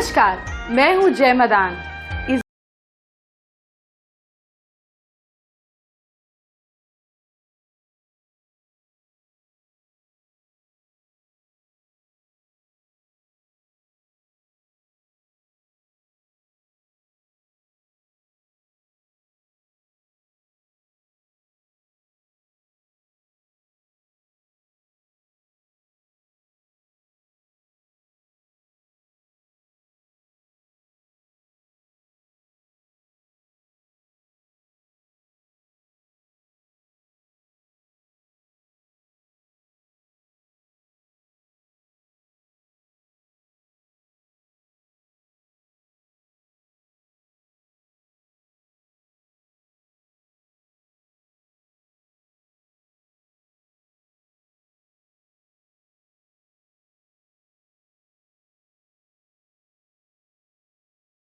नमस्कार, मैं हूँ जय मदान।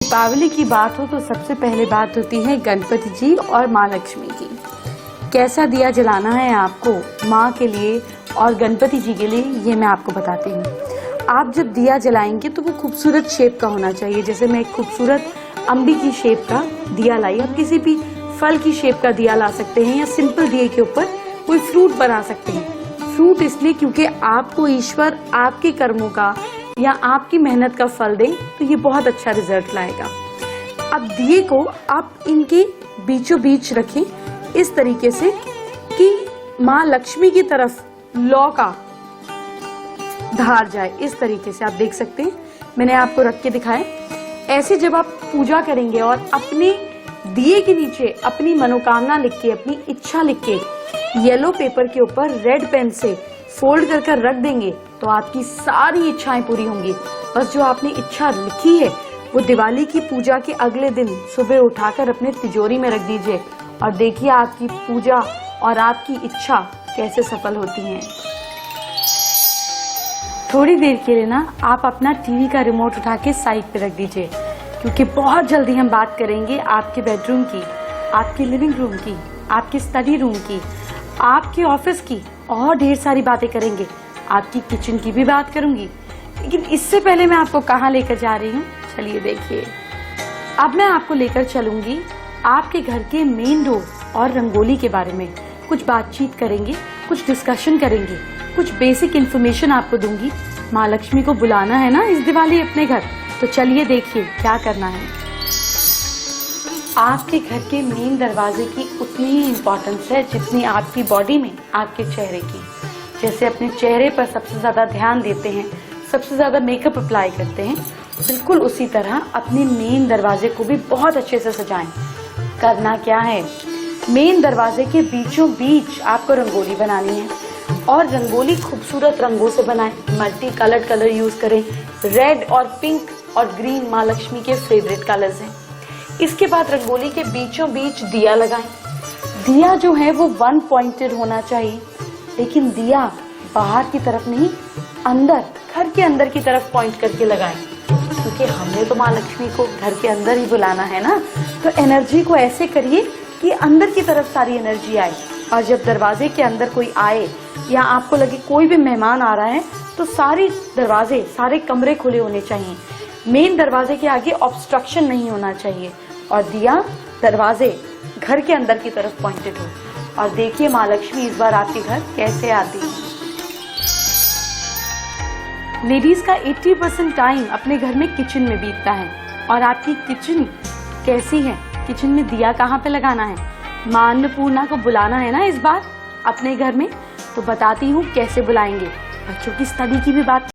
दीपावली की बात हो तो सबसे पहले बात होती है गणपति जी और माँ लक्ष्मी की। कैसा दिया जलाना है आपको माँ के लिए और गणपति जी के लिए, ये मैं आपको बताती हूँ। आप जब दिया जलाएंगे तो वो खूबसूरत शेप का होना चाहिए। जैसे मैं एक खूबसूरत अम्बी की शेप का दिया लाई, आप किसी भी फल की शेप का दिया ला सकते हैं या सिंपल दिए के ऊपर कोई फ्रूट बना सकते हैं। फ्रूट इसलिए क्योंकि आपको ईश्वर आपके कर्मों का या आपकी मेहनत का फल दे तो ये बहुत अच्छा रिजल्ट लाएगा। अब दिए को आप इनके बीचों बीच रखें इस तरीके से कि माँ लक्ष्मी की तरफ लौ का धार जाए। इस तरीके से आप देख सकते हैं, मैंने आपको रख के दिखाया। ऐसे जब आप पूजा करेंगे और अपने दिए के नीचे अपनी मनोकामना लिख के, अपनी इच्छा लिख के येलो पेपर के ऊपर रेड पेन से फोल्ड कर कर रख देंगे तो आपकी सारी इच्छाएं पूरी होंगी। बस जो आपने इच्छा लिखी है वो दिवाली की पूजा के अगले दिन सुबह उठाकर अपने तिजोरी में रख दीजिए और देखिए आपकी पूजा और आपकी इच्छा कैसे सफल होती हैं। थोड़ी देर के लिए ना आप अपना टीवी का रिमोट उठा के साइड पे रख दीजिए, क्योंकि बहुत जल्दी हम बात करेंगे आपके बेडरूम की, आपके लिविंग रूम की, आपके स्टडी रूम की, आपके ऑफिस की और ढेर सारी बातें करेंगे। आपकी किचन की भी बात करूंगी, लेकिन इससे पहले मैं आपको कहाँ लेकर जा रही हूँ, चलिए देखिए। अब मैं आपको लेकर चलूंगी आपके घर के मेन डोर और रंगोली के बारे में। कुछ बातचीत करेंगे, कुछ डिस्कशन करेंगे, कुछ बेसिक इन्फॉर्मेशन आपको दूंगी। माँ लक्ष्मी को बुलाना है ना इस दिवाली अपने घर, तो चलिए देखिए क्या करना है। आपके घर के मेन दरवाजे की उतनी ही इम्पोर्टेंस है जितनी आपकी बॉडी में आपके चेहरे की। जैसे अपने चेहरे पर सबसे ज्यादा ध्यान देते हैं, सबसे ज्यादा मेकअप अप्लाई करते हैं, बिल्कुल उसी तरह अपने मेन दरवाजे को भी बहुत अच्छे से सजाएं। करना क्या है, मेन दरवाजे के बीचों बीच आपको रंगोली बनानी है और रंगोली खूबसूरत रंगों से बनाएं। मल्टी कलर्ड कलर यूज करें। रेड और पिंक और ग्रीन माँ लक्ष्मी के फेवरेट कलर्स हैं। इसके बाद रंगोली के बीचों बीच दिया लगाएं। दिया जो है वो वन पॉइंटेड होना चाहिए, लेकिन दिया बाहर की तरफ नहीं, अंदर, घर के अंदर की तरफ पॉइंट करके लगाएं, क्योंकि हमने तो माँ लक्ष्मी को घर के अंदर ही बुलाना है ना। तो एनर्जी को ऐसे करिए कि अंदर की तरफ सारी एनर्जी आए। और जब दरवाजे के अंदर कोई आए या आपको लगे कोई भी मेहमान आ रहा है तो सारे दरवाजे, सारे कमरे खुले होने चाहिए। मेन दरवाजे के आगे ऑब्स्ट्रक्शन नहीं होना चाहिए और दिया दरवाजे घर के अंदर की तरफ पॉइंटेड हो। और देखिए माँ लक्ष्मी इस बार आपके घर कैसे आती है। लेडीज का 80% टाइम अपने घर में किचन में बीतता है। और आपकी किचन कैसी है, किचन में दिया कहाँ पे लगाना है। माँ अन्नपूर्णा को बुलाना है ना इस बार अपने घर में, तो बताती हूँ कैसे बुलाएंगे। बच्चों की स्टडी की भी बात।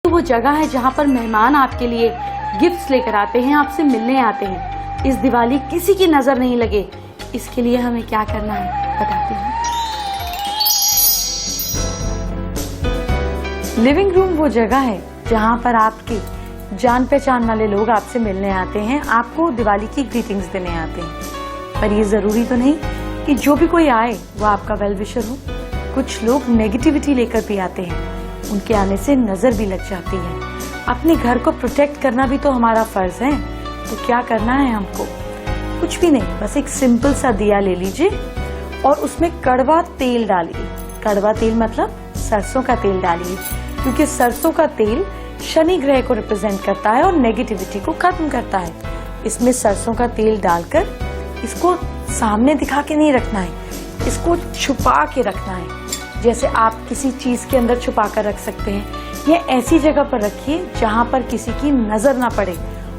वो जगह है जहाँ पर मेहमान आपके लिए गिफ्ट्स लेकर आते हैं, आपसे मिलने आते हैं। इस दिवाली किसी की नजर नहीं लगे, इसके लिए हमें क्या करना है बताती हूँ। लिविंग रूम वो जगह है जहाँ पर आपके जान पहचान वाले लोग आपसे मिलने आते हैं, आपको दिवाली की ग्रीटिंग्स देने आते हैं। पर ये जरूरी तो नहीं कि जो भी कोई आए वो आपका वेल विशर हो। कुछ लोग नेगेटिविटी लेकर भी आते हैं, उनके आने से नजर भी लग जाती है। अपने घर को प्रोटेक्ट करना भी तो हमारा फर्ज है। तो क्या करना है हमको, कुछ भी नहीं, बस एक सिंपल सा दिया ले लीजिए और उसमें कड़वा तेल डालिए। कड़वा तेल मतलब सरसों का तेल डालिए, क्योंकि सरसों का तेल शनि ग्रह को रिप्रेजेंट करता है और नेगेटिविटी को खत्म करता है। इसमें सरसों का तेल डालकर इसको सामने दिखा के नहीं रखना है, इसको छुपा के रखना है। जैसे आप किसी चीज के अंदर छुपा कर रख सकते हैं, या ऐसी जगह पर रखिए जहां पर किसी की नजर ना पड़े।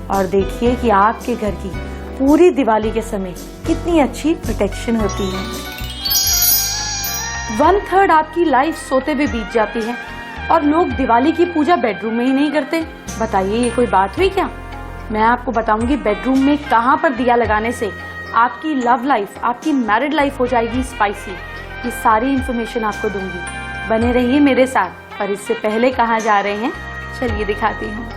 और देखिए कि आपके घर की पूरी दिवाली के समय कितनी अच्छी प्रोटेक्शन होती है। 1/3 आपकी लाइफ सोते हुए बीत जाती है और लोग दिवाली की पूजा बेडरूम में ही नहीं करते। बताइए ये कोई बात हुई क्या? मैं आपको बताऊंगी बेडरूम में कहां पर दिया लगाने से आपकी लव लाइफ, आपकी मैरिड लाइफ हो जाएगी स्पाइसी। ये सारी इंफॉर्मेशन आपको दूंगी, बने रहिए मेरे साथ। पर इससे पहले कहाँ जा रहे हैं, चलिए दिखाती हूँ।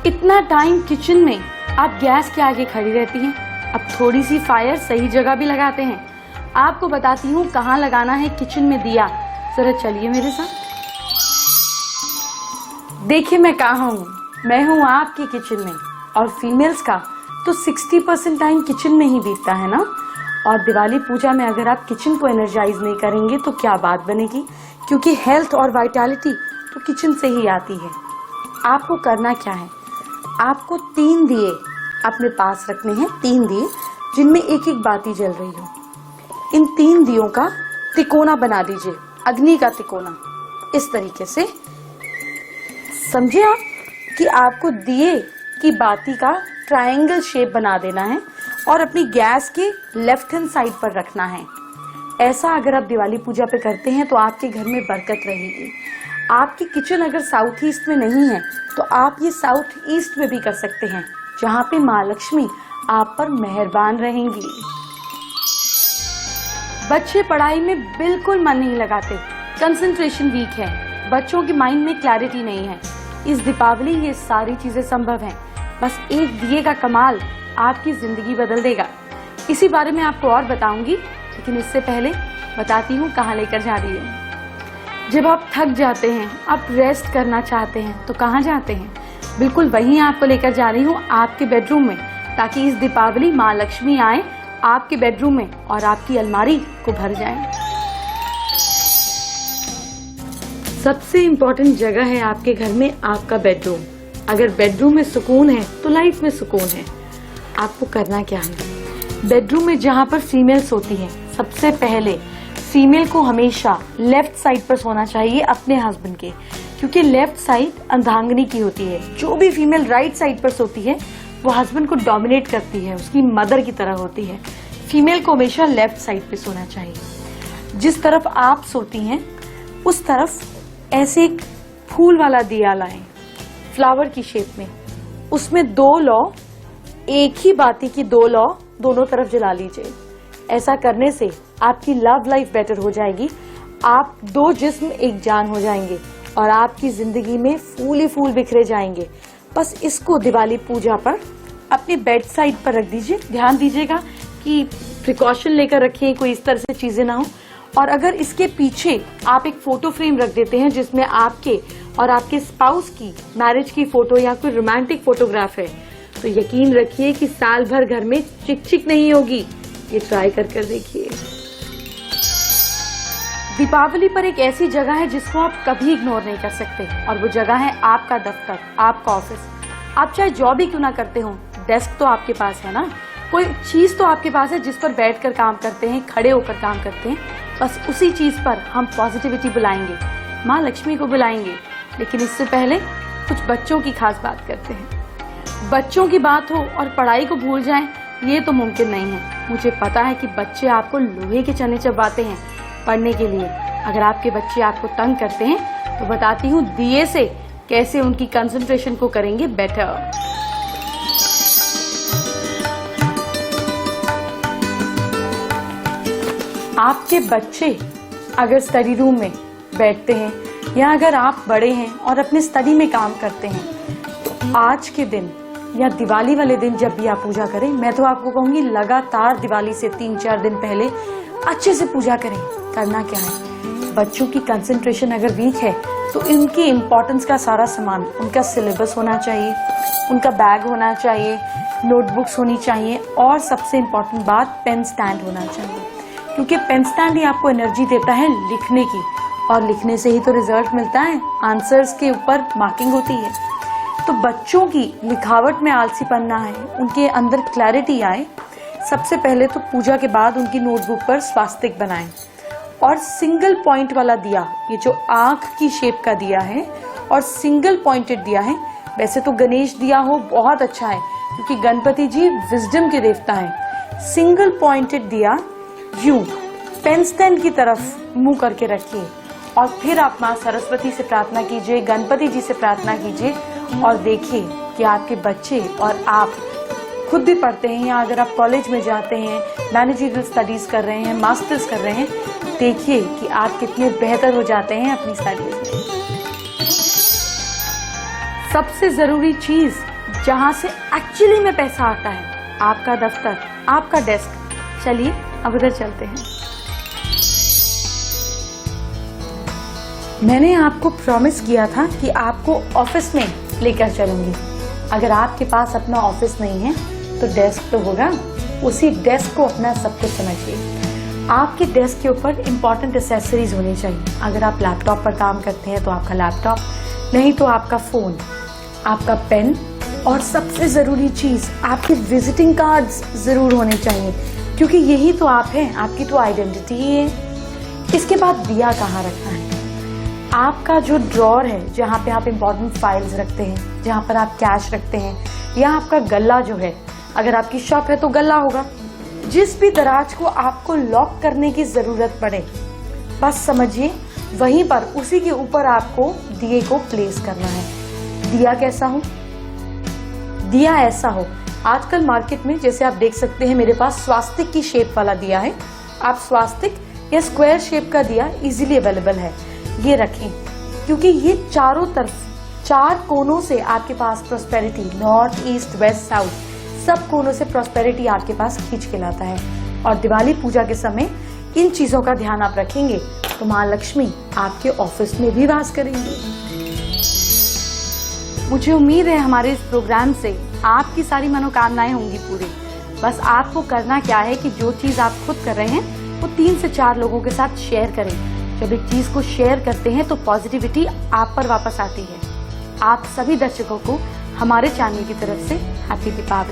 इतना टाइम किचन में आप गैस के आगे खड़ी रहती हैं, अब थोड़ी सी फायर सही जगह भी लगाते हैं। आपको बताती हूँ कहाँ लगाना है किचन में दिया, जरा चलिए मेरे साथ। देखिए मैं कहाँ हूँ, मैं हूँ आपके किचन में। और फीमेल्स का तो 60% टाइम किचन में ही बीतता है ना। और दिवाली पूजा में अगर आप किचन को एनर्जाइज नहीं करेंगे तो क्या बात बनेगी, क्योंकि हेल्थ और वाइटैलिटी तो किचन से ही आती है। आपको करना क्या है, आपको 3 दिए अपने पास रखने हैं, 3 दिए जिनमें एक एक बाती जल रही हो। इन 3 दियों का तिकोना बना दीजिए, अग्नि का तिकोना। इस तरीके से समझे आप कि आपको दिए की बाती का ट्रायंगल शेप बना देना है और अपनी गैस के लेफ्ट हैंड साइड पर रखना है। ऐसा अगर आप दिवाली पूजा पे करते हैं तो आपके घर में बरकत रहेगी। आपकी किचन अगर साउथ ईस्ट में नहीं है तो आप ये साउथ ईस्ट में भी कर सकते हैं, जहाँ पे माँ लक्ष्मी आप पर मेहरबान रहेंगी। बच्चे पढ़ाई में बिल्कुल मन नहीं लगाते, कंसंट्रेशन वीक है, बच्चों के माइंड में क्लैरिटी नहीं है। इस दीपावली ये सारी चीजें संभव हैं। बस एक दिए का कमाल आपकी जिंदगी बदल देगा। इसी बारे में आपको और बताऊंगी, लेकिन इससे पहले बताती हूँ कहाँ लेकर जा रही हूँ। जब आप थक जाते हैं, आप रेस्ट करना चाहते हैं तो कहाँ जाते हैं? बिल्कुल वहीं आपको लेकर जा रही हूँ, आपके बेडरूम में, ताकि इस दीपावली माँ लक्ष्मी आए आपके बेडरूम में और आपकी अलमारी को भर जाए। सबसे इम्पोर्टेंट जगह है आपके घर में आपका बेडरूम। अगर बेडरूम में सुकून है तो लाइफ में सुकून है। आपको करना क्या है, बेडरूम में जहाँ पर फीमेल्स होती हैं, सबसे पहले फीमेल को हमेशा लेफ्ट साइड पर सोना चाहिए अपने हस्बैंड के, क्योंकि लेफ्ट साइड अर्धांगिनी की होती है। जो भी फीमेल राइट साइड पर सोती है वो हस्बैंड को डोमिनेट करती है, उसकी मदर की तरह होती है। फीमेल को हमेशा लेफ्ट साइड पे सोना चाहिए। जिस तरफ आप सोती हैं उस तरफ ऐसे एक फूल वाला दिया लाएं, फ्लावर की शेप में। उसमें 2 लौ, एक ही बाती की 2 लौ दोनों तरफ जला लीजिए। ऐसा करने से आपकी लव लाइफ बेटर हो जाएगी। आप 2 जिस्म एक जान हो जाएंगे और आपकी जिंदगी में फूल ही फूल बिखरे जाएंगे। बस इसको दिवाली पूजा पर अपने बेड साइड पर रख दीजिए। ध्यान दीजिएगा कि प्रिकॉशन लेकर रखें, कोई इस तरह से चीजें ना हो। और अगर इसके पीछे आप एक फोटो फ्रेम रख देते हैं जिसमें आपके और आपके स्पाउस की मैरिज की फोटो या कोई रोमांटिक फोटोग्राफ है, तो यकीन रखिए कि साल भर घर में चिक चिक नहीं होगी। ये ट्राई कर देखिए। दीपावली पर एक ऐसी जगह है जिसको आप कभी इग्नोर नहीं कर सकते, और वो जगह है आपका दफ्तर, आपका ऑफिस। आप चाहे जॉब ही क्यों ना करते हो, डेस्क तो आपके पास है ना, कोई चीज तो आपके पास है जिस पर बैठकर काम करते हैं, खड़े होकर काम करते हैं। बस उसी चीज पर हम पॉजिटिविटी बुलाएंगे, माँ लक्ष्मी को बुलाएंगे। लेकिन इससे पहले कुछ बच्चों की खास बात करते हैं। बच्चों की बात हो और पढ़ाई को भूल जाएं, ये तो मुमकिन नहीं है। मुझे पता है कि बच्चे आपको लोहे के चने चबाते हैं पढ़ने के लिए। अगर आपके बच्चे आपको तंग करते हैं तो बताती हूँ दिए से कैसे उनकी कंसंट्रेशन को करेंगे बेटर। आपके बच्चे अगर स्टडी रूम में बैठते हैं या अगर आप बड़े हैं और अपने स्टडी में काम करते हैं, तो आज के दिन या दिवाली वाले दिन जब भी आप पूजा करें, मैं तो आपको कहूंगी लगातार दिवाली से 3-4 दिन पहले अच्छे से पूजा करें। करना क्या है, बच्चों की कंसंट्रेशन अगर वीक है तो इनकी इम्पोर्टेंस का सारा सामान, उनका सिलेबस होना चाहिए, उनका बैग होना चाहिए, नोटबुक्स होनी चाहिए और सबसे इम्पोर्टेंट बात पेन स्टैंड होना चाहिए, क्योंकि पेन स्टैंड ही आपको एनर्जी देता है लिखने की, और लिखने से ही तो रिजल्ट मिलता है, आंसर्स के ऊपर मार्किंग होती है। तो बच्चों की लिखावट में आलसीपन ना आए, उनके अंदर क्लैरिटी आए, सबसे पहले तो पूजा के बाद उनकी नोटबुक पर स्वास्तिक बनाएं और सिंगल पॉइंट वाला दिया, ये जो आंख की शेप का दिया है और सिंगल पॉइंटेड दिया है, वैसे तो गणेश दिया हो बहुत अच्छा है क्योंकि गणपति जी विजडम के देवता हैं। सिंगल पॉइंटेड दिया यूं पेन स्टैंड की तरफ मुंह करके रखिए और फिर आप माँ सरस्वती से प्रार्थना कीजिए, गणपति जी से प्रार्थना कीजिए और देखिए कि आपके बच्चे और आप खुद भी पढ़ते हैं या अगर आप कॉलेज में जाते हैं, मैनेजरियल स्टडीज कर रहे हैं, मास्टर्स कर रहे हैं, देखिए कि आप कितने बेहतर हो जाते हैं अपनी स्टडीज में। सबसे जरूरी चीज जहां से एक्चुअली में पैसा आता है, आपका दफ्तर, आपका डेस्क। चलिए अब उधर चलते हैं। मैंने आपको प्रॉमिस किया था कि आपको ऑफिस में लेकर चलूंगी। अगर आपके पास अपना ऑफिस नहीं है तो डेस्क तो होगा, उसी डेस्क को अपना सब कुछ समझिए। आपके डेस्क के ऊपर इंपॉर्टेंट एक्सेसरीज होनी चाहिए। अगर आप लैपटॉप पर काम करते हैं तो आपका लैपटॉप, नहीं तो आपका फोन, आपका पेन और सबसे जरूरी चीज आपके विजिटिंग कार्ड्स जरूर होने चाहिए, क्योंकि यही तो आप हैं, आपकी तो आइडेंटिटी ही है। इसके बाद दिया कहाँ रखना है? आपका जो ड्रॉर है जहाँ पे आप इम्पोर्टेंट फाइल्स रखते हैं, जहाँ पर आप कैश रखते हैं, या आपका गल्ला जो है, अगर आपकी शॉप है तो गल्ला होगा, जिस भी दराज को आपको लॉक करने की जरूरत पड़े, बस समझिए वहीं पर उसी के ऊपर आपको दिए को प्लेस करना है। दिया कैसा हो? दिया ऐसा हो, आजकल मार्केट में जैसे आप देख सकते हैं मेरे पास स्वास्तिक की शेप वाला दिया है, आप स्वास्तिक या स्क्वायर शेप का दिया इजीली अवेलेबल है, ये रखें, क्योंकि ये चारों तरफ, चार कोनों से आपके पास prosperity, north east west south, सब कोनों से प्रॉस्पेरिटी आपके पास खींच के लाता है। और दिवाली पूजा के समय इन चीजों का ध्यान आप रखेंगे तो माँ लक्ष्मी आपके ऑफिस में भी वास करेंगी। मुझे उम्मीद है हमारे इस प्रोग्राम से आपकी सारी मनोकामनाएं होंगी पूरी। बस आपको करना क्या है कि जो चीज आप खुद कर रहे हैं वो 3 से 4 लोगों के साथ शेयर करें। जब एक चीज को शेयर करते हैं तो पॉजिटिविटी आप पर वापस आती है। आप सभी दर्शकों को हमारे चैनल की तरफ से हैप्पी दीपावली।